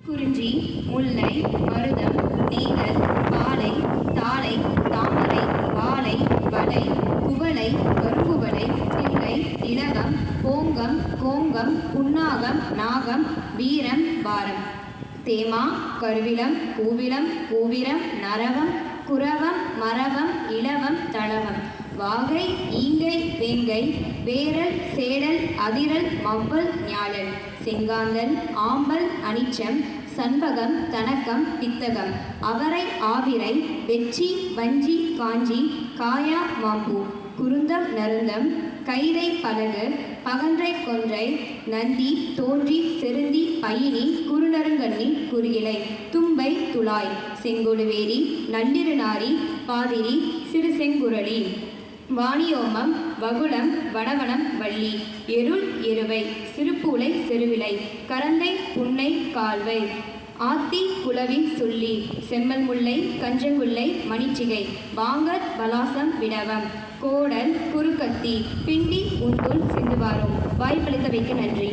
குறிஞ்சி, முல்லை, மருதம், நெய்தல், பாலை, தாளை, தாமரை, வாழை, வளை, குவளை, கருங்குவளை, தில்லை, இலவம், போங்கம், கோங்கம், புன்னாகம், நாகம், வீரம், வாரம். தேமா, கருவிலம், கூவிலம், கூவிரம், நரவம், குரவம், மரவம், இலவம், தளவம். வாகை, ஈங்கை, வேங்கை, வேரல், சேடல், அதிரல், மவ்வல், ஞாழல். செங்காந்தல், ஆம்பல், அனிச்சம், சண்பகம், தனக்கம், பித்தகம். அவரை, ஆவிரை, வெச்சி, வஞ்சி, காஞ்சி, காயா, மாம்பூ. குருந்தம், நருந்தம், கைதை, பலகு, பகன்றை, கொன்றை, நந்தி, தோன்றி, செருந்தி, பயினி, குறுநருங்கண்ணி, குறுகிலை. தும்பை, துளாய். செங்கொழுவேரி, நள்ளிருநாரி, பாதிரி, சிறு செங்குரளி. வாணியோமம், வகுளம், வடவனம், வள்ளி. எருள், எருவை, சிறுபூளை, செருவிலை. கரந்தை, புன்னை, கால்வை. ஆத்தி, குளவி, சுள்ளி. செம்மல், முல்லை, கஞ்சங்குள்ளை, மணிச்சிகை. வாங்கற், பலாசம், விடவம். கோடல், குறுக்கத்தி. பிண்டி, உந்துல், சிந்துவாரும். வாய்ப்பளித்தவைக்கு நன்றி.